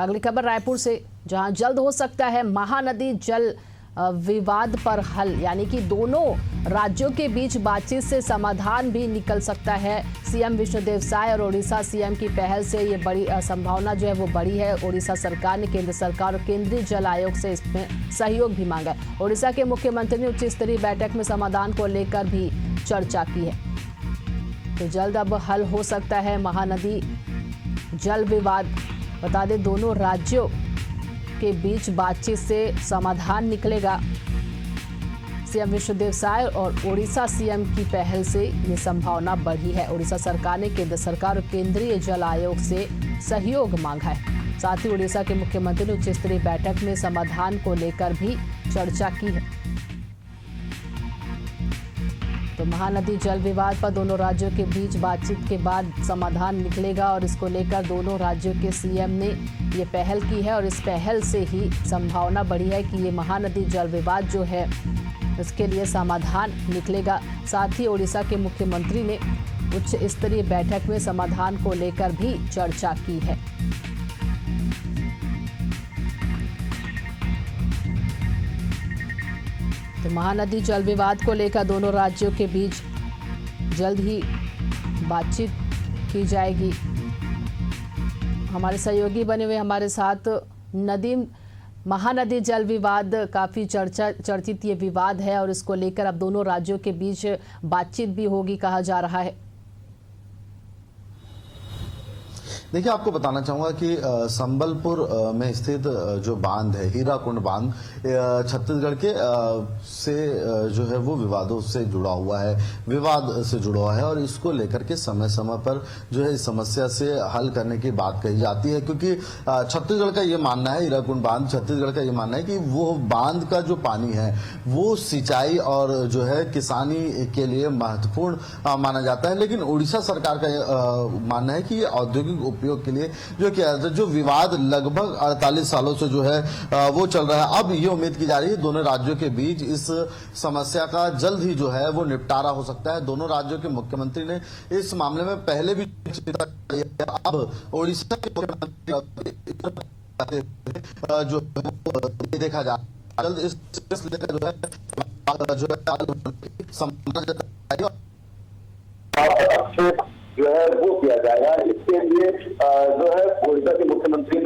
अगली खबर रायपुर से, जहां जल्द हो सकता है महानदी जल विवाद पर हल, यानी कि दोनों राज्यों के बीच बातचीत से समाधान भी निकल सकता है। सीएम विष्णुदेव साय और ओडिशा सीएम की पहल से ये बड़ी संभावना जो है वो बड़ी है। ओडिशा सरकार ने केंद्र सरकार और केंद्रीय जल आयोग से इसमें सहयोग भी मांगा है। ओडिशा के मुख्यमंत्री ने उच्च स्तरीय बैठक में समाधान को लेकर भी चर्चा की है। तो जल्द अब हल हो सकता है महानदी जल विवाद। बता दें, दोनों राज्यों के बीच बातचीत से समाधान निकलेगा। सीएम विष्णुदेव साय और ओडिशा सीएम की पहल से ये संभावना बढ़ी है। ओडिशा सरकार ने केंद्र सरकार और केंद्रीय जल आयोग से सहयोग मांगा है। साथ ही ओडिशा के मुख्यमंत्री ने उच्च स्तरीय बैठक में समाधान को लेकर भी चर्चा की है। तो महानदी जल विवाद पर दोनों राज्यों के बीच बातचीत के बाद समाधान निकलेगा और इसको लेकर दोनों राज्यों के सीएम ने ये पहल की है और इस पहल से ही संभावना बढ़ी है कि ये महानदी जल विवाद जो है इसके लिए समाधान निकलेगा। साथ ही ओडिशा के मुख्यमंत्री ने उच्च स्तरीय बैठक में समाधान को लेकर भी चर्चा की है। तो महानदी जल विवाद को लेकर दोनों राज्यों के बीच जल्द ही बातचीत की जाएगी। हमारे सहयोगी बने हुए हमारे साथ नदीम, महानदी जल विवाद काफ़ी चर्चित ये विवाद है और इसको लेकर अब दोनों राज्यों के बीच बातचीत भी होगी कहा जा रहा है। देखिए, आपको बताना चाहूंगा कि संबलपुर में स्थित जो बांध है, हीराकुंड बांध, छत्तीसगढ़ के से जो है वो विवादों से जुड़ा हुआ है, विवाद से जुड़ा हुआ है और इसको लेकर के समय समय पर जो है इस समस्या से हल करने की बात कही जाती है। क्योंकि छत्तीसगढ़ का ये मानना है, हीराकुंड बांध, छत्तीसगढ़ का ये मानना है कि वो बांध का जो पानी है वो सिंचाई और जो है किसानी के लिए महत्वपूर्ण माना जाता है। लेकिन उड़ीसा सरकार का मानना है कि ये औद्योगिक उपयोग के लिए जो किया जाता है, जो विवाद लगभग 48 सालों से जो है वो चल रहा है। अब ये उम्मीद की जा रही है दोनों राज्यों के बीच इस समस्या का जल्द ही जो है वो निपटारा हो सकता है। दोनों राज्यों के मुख्यमंत्री ने इस मामले में पहले भी अब ओडिशा के मुख्यमंत्री जो देखा जा जल्द इस लेकर जो है जो है वो किया जाएगा। इसके लिए जो है ओडिशा के मुख्यमंत्री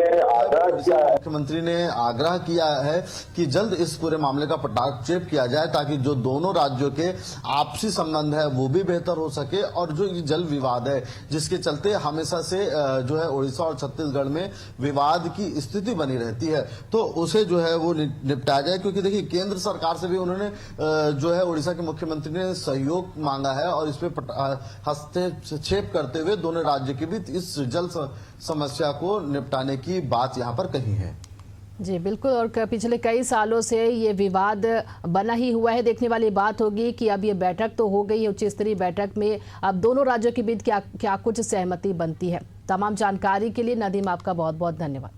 ने आग्रह किया है कि जल्द इस पूरे मामले का पटाक्षेप किया जाए ताकि जो दोनों राज्यों के आपसी संबंध है वो भी बेहतर हो सके और जो ये जल विवाद है जिसके चलते हमेशा से जो है ओडिशा और छत्तीसगढ़ में विवाद की स्थिति बनी रहती है तो उसे जो है वो निपटाया जाए। क्योंकि देखिए, केंद्र सरकार से भी उन्होंने जो है ओडिशा के मुख्यमंत्री ने सहयोग मांगा है और इस पे हस्तक्षेप करते हुए दोनों राज्य के बीच इस जल समस्या को निपटाने की बात यहां पर कही है। जी बिल्कुल, और पिछले कई सालों से ये विवाद बना ही हुआ है। देखने वाली बात होगी कि अब ये बैठक तो हो गई है, उच्च स्तरीय बैठक में अब दोनों राज्यों के बीच क्या कुछ सहमति बनती है। तमाम जानकारी के लिए नदीम आपका बहुत बहुत धन्यवाद।